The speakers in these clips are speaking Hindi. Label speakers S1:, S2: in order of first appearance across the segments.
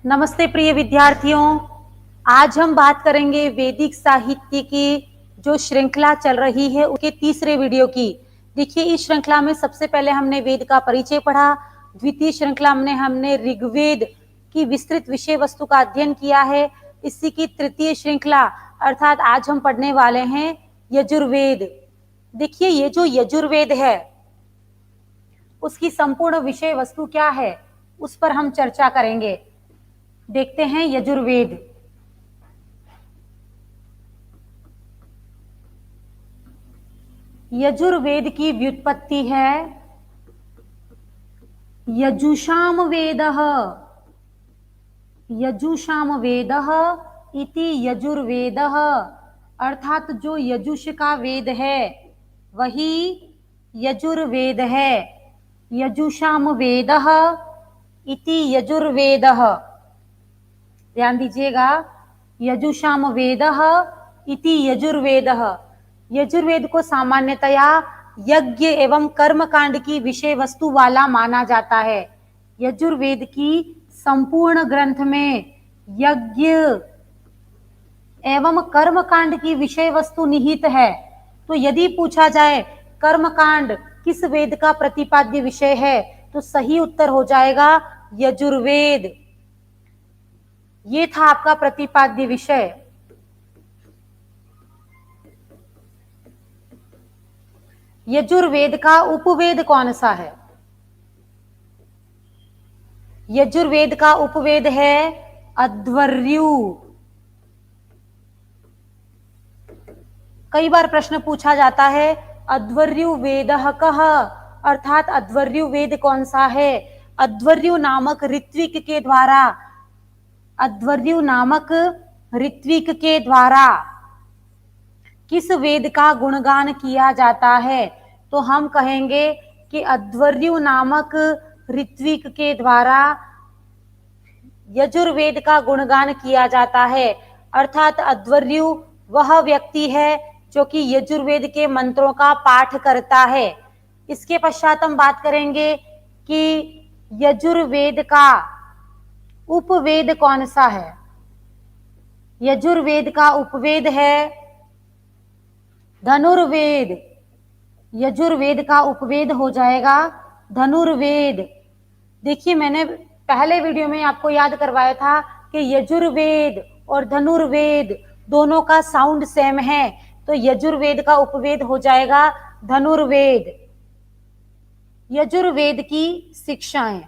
S1: नमस्ते प्रिय विद्यार्थियों। आज हम बात करेंगे वैदिक साहित्य की जो श्रृंखला चल रही है उसके तीसरे वीडियो की। देखिए, इस श्रृंखला में सबसे पहले हमने वेद का परिचय पढ़ा। द्वितीय श्रृंखला में हमने ऋग्वेद की विस्तृत विषय वस्तु का अध्ययन किया है। इसी की तृतीय श्रृंखला अर्थात आज हम पढ़ने वाले हैं यजुर्वेद। देखिए, ये जो यजुर्वेद है उसकी संपूर्ण विषय वस्तु क्या है उस पर हम चर्चा करेंगे। देखते हैं यजुर्वेद। यजुर्वेद की व्युत्पत्ति है यजुषाम वेदः। यजुषाम वेदः इति यजुर्वेदः, अर्थात जो यजुष का वेद है वही यजुर्वेद है। यजुषाम वेदः इति यजुर्वेदः, ध्यान दीजिएगा, यजुषाम वेदः इति यजुर्वेदः। यजुर्वेद को सामान्यतया यज्ञ एवं कर्मकांड की विषय वस्तु वाला माना जाता है। यजुर्वेद की संपूर्ण ग्रंथ में यज्ञ एवं कर्मकांड की विषय वस्तु निहित है। तो यदि पूछा जाए कर्मकांड किस वेद का प्रतिपाद्य विषय है तो सही उत्तर हो जाएगा यजुर्वेद। ये था आपका प्रतिपाद्य विषय। यजुर्वेद का उपवेद कौन सा है? यजुर्वेद का उपवेद है अध्वर्यु। कई बार प्रश्न पूछा जाता है अध्वर्यु वेदः कः, अर्थात अध्वर्यु वेद कौन सा है? अध्वर्यु नामक ऋत्विक के द्वारा, अध्वर्यु नामक ऋत्विक के द्वारा किस वेद का गुणगान किया जाता है? तो हम कहेंगे कि अध्वर्यु नामक ऋत्विक के द्वारा यजुर्वेद का गुणगान किया जाता है। अर्थात अध्वर्यु वह व्यक्ति है जो कि यजुर्वेद के मंत्रों का पाठ करता है। इसके पश्चात हम बात करेंगे कि यजुर्वेद का उपवेद कौन सा है। यजुर्वेद का उपवेद है धनुर्वेद। यजुर्वेद का उपवेद हो जाएगा धनुर्वेद। देखिए, मैंने पहले वीडियो में आपको याद करवाया था कि यजुर्वेद और धनुर्वेद दोनों का साउंड सेम है, तो यजुर्वेद का उपवेद हो जाएगा धनुर्वेद। यजुर्वेद की शिक्षाएं,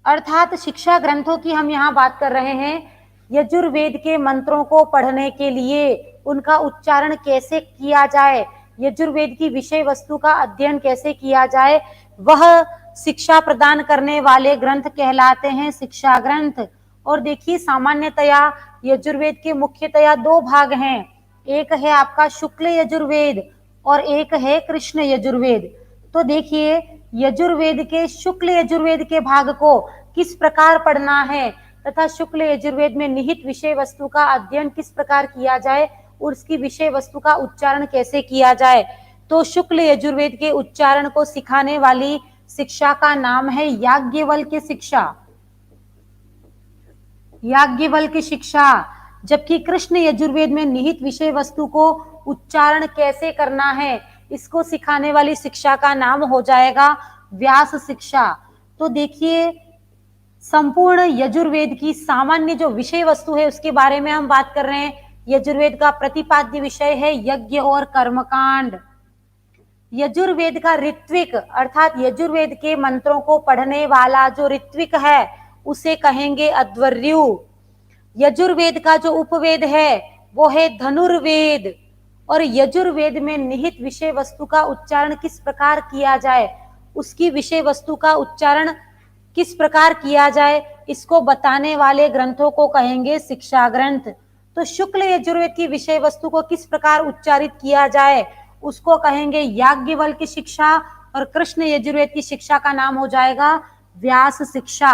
S1: अर्थात शिक्षा ग्रंथों की हम यहाँ बात कर रहे हैं। यजुर्वेद के मंत्रों को पढ़ने के लिए उनका उच्चारण कैसे किया जाए, यजुर्वेद की विषय वस्तु का अध्ययन कैसे किया जाए, वह शिक्षा प्रदान करने वाले ग्रंथ कहलाते हैं शिक्षा ग्रंथ। और देखिए, सामान्यतया यजुर्वेद के मुख्यतया दो भाग हैं। एक है आपका शुक्ल यजुर्वेद और एक है कृष्ण यजुर्वेद। तो देखिए, यजुर्वेद के शुक्ल यजुर्वेद के भाग को किस प्रकार पढ़ना है तथा शुक्ल यजुर्वेद में निहित विषय वस्तु का अध्ययन किस प्रकार किया जाए और उसकी विषय वस्तु का उच्चारण कैसे किया जाए, तो शुक्ल यजुर्वेद के उच्चारण को सिखाने वाली शिक्षा का नाम है याज्ञवल्क्य शिक्षा। याज्ञवल्क्य शिक्षा। जबकि कृष्ण यजुर्वेद में निहित विषय वस्तु को उच्चारण कैसे करना है इसको सिखाने वाली शिक्षा का नाम हो जाएगा व्यास शिक्षा। तो देखिए, संपूर्ण यजुर्वेद की सामान्य जो विषय वस्तु है उसके बारे में हम बात कर रहे हैं। यजुर्वेद का प्रतिपाद्य विषय है यज्ञ और कर्मकांड। यजुर्वेद का ऋत्विक, अर्थात यजुर्वेद के मंत्रों को पढ़ने वाला जो ऋत्विक है उसे कहेंगे अध्वर्यु। यजुर्वेद का जो उपवेद है वो है धनुर्वेद। और यजुर्वेद में निहित विषय वस्तु का उच्चारण किस प्रकार किया जाए, उसकी विषय वस्तु का उच्चारण किस प्रकार किया जाए, इसको बताने वाले ग्रंथों को कहेंगे शिक्षा ग्रंथ। तो शुक्ल यजुर्वेद की विषय वस्तु को किस प्रकार उच्चारित किया जाए उसको कहेंगे याज्ञवल्क्य शिक्षा, और कृष्ण यजुर्वेद की शिक्षा का नाम हो जाएगा व्यास शिक्षा।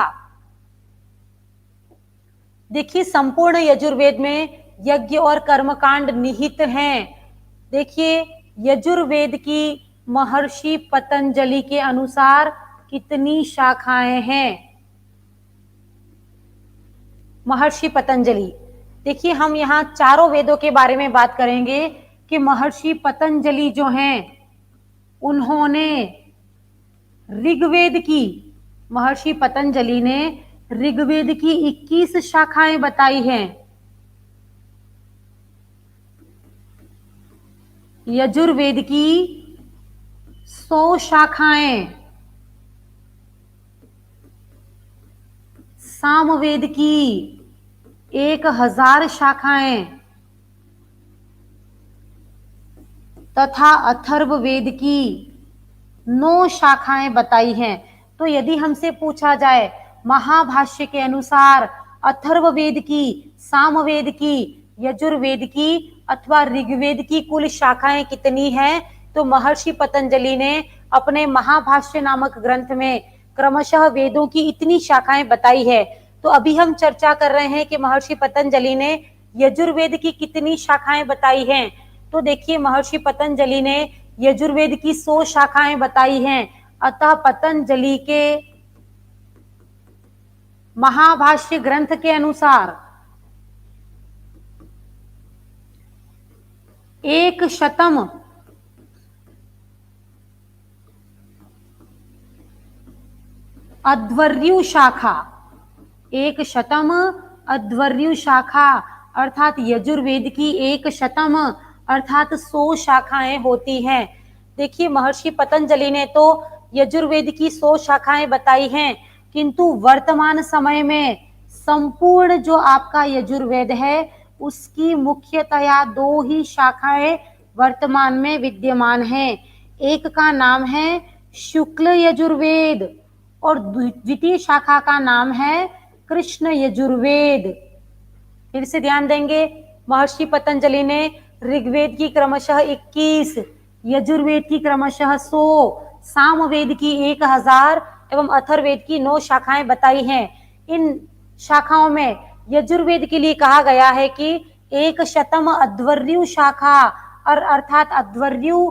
S1: देखिए, संपूर्ण यजुर्वेद में यज्ञ और कर्मकांड निहित हैं। देखिए, यजुर्वेद की महर्षि पतंजलि के अनुसार कितनी शाखाएं हैं? महर्षि पतंजलि। देखिए हम यहाँ चारों वेदों के बारे में बात करेंगे कि महर्षि पतंजलि जो हैं उन्होंने ऋग्वेद की, महर्षि पतंजलि ने ऋग्वेद की 21 शाखाएं बताई हैं, यजुर्वेद की 100 शाखाएं, सामवेद की 1000 शाखाएं तथा अथर्ववेद की 9 शाखाएं बताई हैं। तो यदि हमसे पूछा जाए महाभाष्य के अनुसार अथर्ववेद की, सामवेद की, यजुर्वेद की अथवा ऋग्वेद की कुल शाखाएं कितनी हैं, तो महर्षि पतंजलि ने अपने महाभाष्य नामक ग्रंथ में क्रमशः वेदों की इतनी शाखाएं बताई है। तो अभी हम चर्चा कर रहे हैं कि महर्षि पतंजलि ने यजुर्वेद की कितनी शाखाएं बताई हैं। तो देखिए महर्षि पतंजलि ने यजुर्वेद की 100 शाखाएं बताई हैं, अतः पतंजलि के महाभाष्य ग्रंथ के अनुसार 100 अध्वर्यु शाखा, 100 अध्वर्यु शाखा अर्थात यजुर्वेद की 100 अर्थात 100 शाखाएं होती हैं। देखिए महर्षि पतंजलि ने तो यजुर्वेद की 100 शाखाएं बताई हैं, किंतु वर्तमान समय में संपूर्ण जो आपका यजुर्वेद है उसकी मुख्यतया 2 ही शाखाएं वर्तमान में विद्यमान हैं। एक का नाम है शुक्ल यजुर्वेद और द्वितीय शाखा का नाम है कृष्ण यजुर्वेद। फिर से ध्यान देंगे, महर्षि पतंजलि ने ऋग्वेद की क्रमशः 21, यजुर्वेद की क्रमशः 100, सामवेद की 1000 एवं अथर्ववेद की 9 शाखाएं बताई हैं। इन शाखाओं में यजुर्वेद के लिए कहा गया है कि 100 अध्वर्यु शाखा और अर्थात अध्वर्यु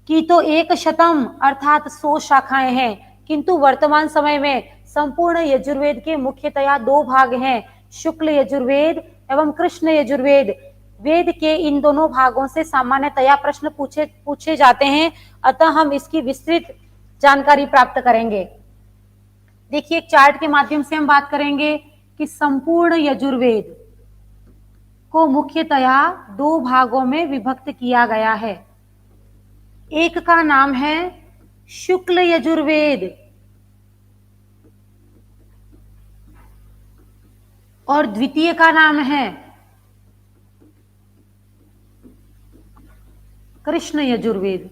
S1: की तो 100 अर्थात 100 शाखाएं हैं, किंतु वर्तमान समय में संपूर्ण यजुर्वेद के मुख्यतया 2 भाग हैं, शुक्ल यजुर्वेद एवं कृष्ण यजुर्वेद। वेद के इन दोनों भागों से सामान्यतया प्रश्न पूछे जाते हैं, अतः हम इसकी विस्तृत जानकारी प्राप्त करेंगे। देखिए एक चार्ट के माध्यम से हम बात करेंगे कि संपूर्ण यजुर्वेद को मुख्यतया 2 भागों में विभक्त किया गया है। एक का नाम है शुक्ल यजुर्वेद और द्वितीय का नाम है कृष्ण यजुर्वेद।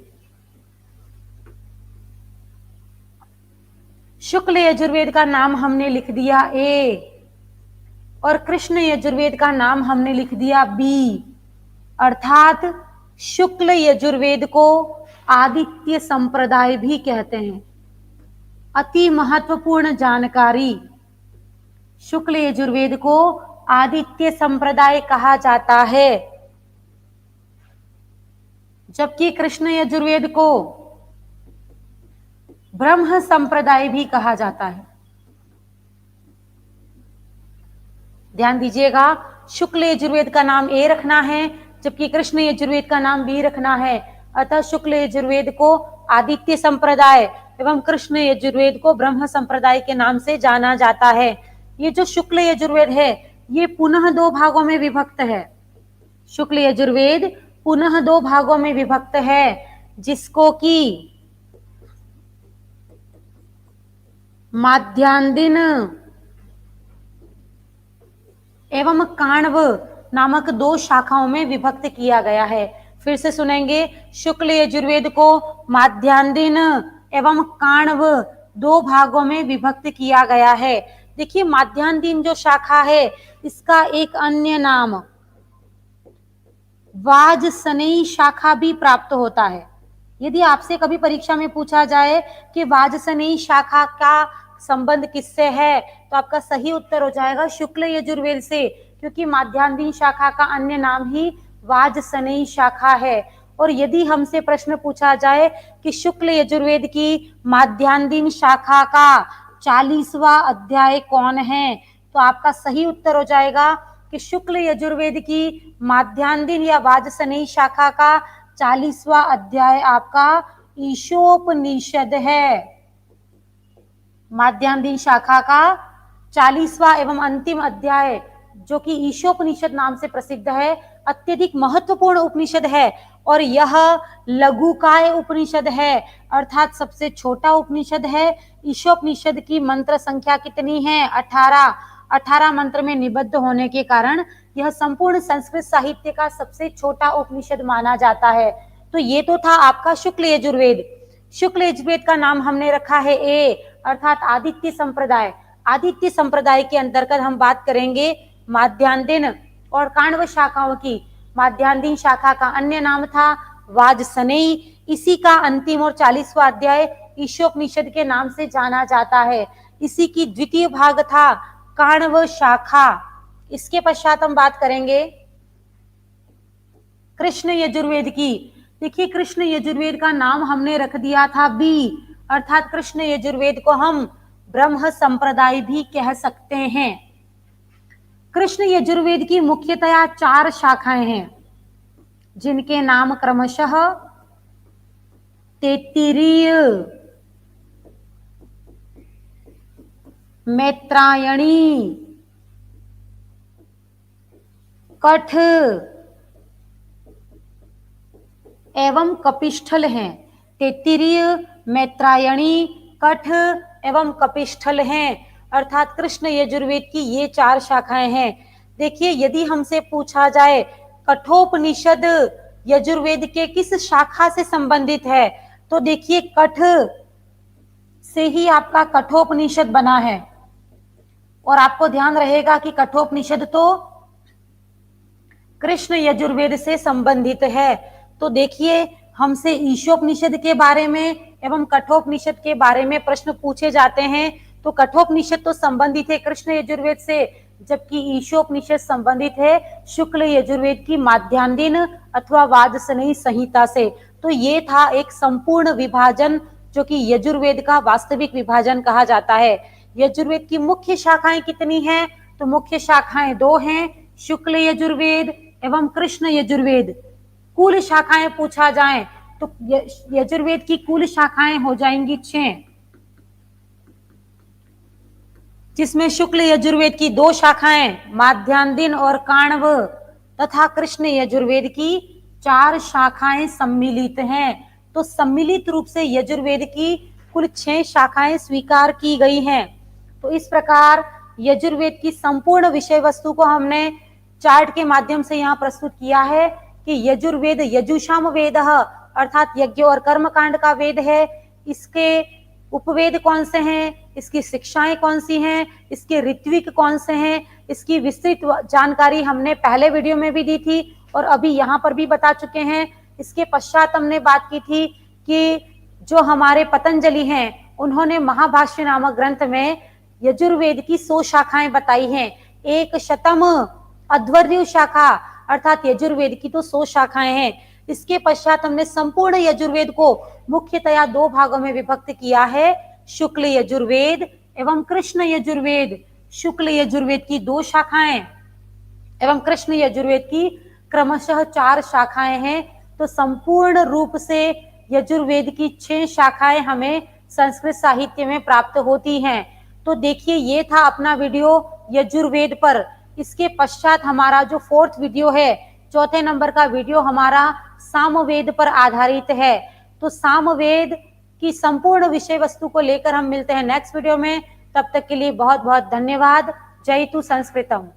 S1: शुक्ल यजुर्वेद का नाम हमने लिख दिया ए और कृष्ण यजुर्वेद का नाम हमने लिख दिया बी, अर्थात शुक्ल यजुर्वेद को आदित्य संप्रदाय भी कहते हैं। अति महत्वपूर्ण जानकारी, शुक्ल यजुर्वेद को आदित्य संप्रदाय कहा जाता है, जबकि कृष्ण यजुर्वेद को ब्रह्म संप्रदाय भी कहा जाता है। ध्यान दीजिएगा, शुक्ल यजुर्वेद का नाम ए रखना है जबकि कृष्ण यजुर्वेद का नाम बी रखना है, अतः शुक्ल यजुर्वेद को आदित्य संप्रदाय एवं कृष्ण यजुर्वेद को ब्रह्म संप्रदाय के नाम से जाना जाता है। ये जो शुक्ल यजुर्वेद है ये पुनः 2 भागों में विभक्त है। शुक्ल यजुर्वेद पुनः 2 भागों में विभक्त है, जिसको कि माध्यान्दिन एवं काण्व नामक 2 शाखाओं में विभक्त किया गया है। फिर से सुनेंगे, शुक्ल यजुर्वेद को माध्यान्दिन एवं काण्व 2 भागों में विभक्त किया गया है। देखिए माध्यान्दिन जो शाखा है इसका एक अन्य नाम वाजसनेयी शाखा भी प्राप्त होता है। यदि आपसे कभी परीक्षा में पूछा जाए कि वाजसनेयी शाखा का संबंध किससे है, तो आपका सही उत्तर हो जाएगा शुक्ल यजुर्वेद से, क्योंकि माध्यान्दिन शाखा का अन्य नाम ही वाजसनेयी शाखा है। और यदि हमसे प्रश्न पूछा जाए कि शुक्ल यजुर्वेद की माध्यान्दिन शाखा का 40वां अध्याय कौन है, तो आपका सही उत्तर हो जाएगा कि शुक्ल यजुर्वेद की माध्यान्दिन या वाजसनेयी शाखा का 40वां अध्याय आपका ईशोपनिषद है। माध्यान्दिन शाखा का 40वां एवं अंतिम अध्याय जो कि ईशोपनिषद नाम से प्रसिद्ध है, अत्यधिक महत्वपूर्ण उपनिषद है और यह लघुकाय उपनिषद है, अर्थात सबसे छोटा उपनिषद है। ईशोपनिषद की मंत्र संख्या कितनी है? 18 मंत्र में निबद्ध होने के कारण यह संपूर्ण संस्कृत साहित्य का सबसे छोटा उपनिषद माना जाता है। तो ये तो था आपका शुक्ल यजुर्वेद। शुक्ल यजुर्वेद का नाम हमने रखा है ए, अर्थात आदित्य संप्रदाय। आदित्य संप्रदाय के अंतर्गत हम बात करेंगे माध्यान्दिन और काण्व शाखाओं की। माध्यान्दिन शाखा का अन्य नाम था वाजसनेयी। इसी का अंतिम और 40वां अध्याय ईशोपनिषद के नाम से जाना जाता है। इसी की द्वितीय भाग था काण्व शाखा। इसके पश्चात हम बात करेंगे कृष्ण यजुर्वेद की। देखिए, कृष्ण यजुर्वेद का नाम हमने रख दिया था बी, अर्थात कृष्ण यजुर्वेद को हम ब्रह्म संप्रदाय भी कह सकते हैं। कृष्ण यजुर्वेद की मुख्यतया 4 शाखाएं हैं, जिनके नाम क्रमशः तैत्तिरीय, मैत्रायणी, कठ एवं कपिष्ठल हैं। तैत्तिरीय, मैत्रायणी, कठ एवं कपिष्ठल हैं, अर्थात कृष्ण यजुर्वेद की ये 4 शाखाएं हैं। देखिए, यदि हमसे पूछा जाए कठोपनिषद यजुर्वेद के किस शाखा से संबंधित है, तो देखिए कठ से ही आपका कठोपनिषद बना है। और आपको ध्यान रहेगा कि कठोपनिषद तो कृष्ण यजुर्वेद से संबंधित है। तो देखिए, हमसे ईशोपनिषद के बारे में एवं कठोपनिषद के बारे में प्रश्न पूछे जाते हैं, तो कठोपनिषद तो संबंधित है कृष्ण यजुर्वेद से, जबकि ईशोपनिषद संबंधित है शुक्ल यजुर्वेद की माध्यान्दिन अथवा वाजसनेयी संहिता से। तो ये था एक संपूर्ण विभाजन, जो कि यजुर्वेद का वास्तविक विभाजन कहा जाता है। यजुर्वेद की मुख्य शाखाएं कितनी हैं? तो मुख्य शाखाएं 2 हैं, शुक्ल यजुर्वेद एवं कृष्ण यजुर्वेद। कुल शाखाएं पूछा जाए तो यजुर्वेद की कुल शाखाएं हो जाएंगी 6, जिसमें शुक्ल यजुर्वेद की 2 शाखाएं माध्यान्दिन और काण्व तथा कृष्ण यजुर्वेद की 4 शाखाएं सम्मिलित हैं। तो सम्मिलित रूप से यजुर्वेद की कुल 6 शाखाएं स्वीकार की गई हैं। तो इस प्रकार यजुर्वेद की संपूर्ण विषय वस्तु को हमने चार्ट के माध्यम से यहाँ प्रस्तुत किया है कि यजुर्वेद यजुषाम वेद अर्थात यज्ञ और कर्म कांड का वेद है। इसके उपवेद कौन से हैं, इसकी शिक्षाएं कौन सी हैं, इसके ऋत्विक कौन से हैं, इसकी विस्तृत जानकारी हमने पहले वीडियो में भी दी थी और अभी यहाँ पर भी बता चुके हैं। इसके पश्चात हमने बात की थी कि जो हमारे पतंजलि हैं, उन्होंने महाभाष्य नामक ग्रंथ में यजुर्वेद की 100 शाखाएं बताई हैं। 100 अध्वर्यु शाखा, अर्थात यजुर्वेद की तो 100 शाखाएं हैं। इसके पश्चात हमने संपूर्ण यजुर्वेद को मुख्यतया 2 भागों में विभक्त किया है, शुक्ल यजुर्वेद एवं कृष्ण यजुर्वेद। शुक्ल यजुर्वेद की 2 शाखाएं एवं कृष्ण यजुर्वेद की क्रमशः 4 शाखाएं हैं। तो संपूर्ण रूप से यजुर्वेद की 6 शाखाएं हमें संस्कृत साहित्य में प्राप्त होती हैं। तो देखिए, ये था अपना वीडियो यजुर्वेद पर। इसके पश्चात हमारा जो 4th वीडियो है, 4थे नंबर का वीडियो हमारा सामवेद पर आधारित है। तो सामवेद की संपूर्ण विषय वस्तु को लेकर हम मिलते हैं नेक्स्ट वीडियो में। तब तक के लिए बहुत बहुत धन्यवाद। जय तु संस्कृतम।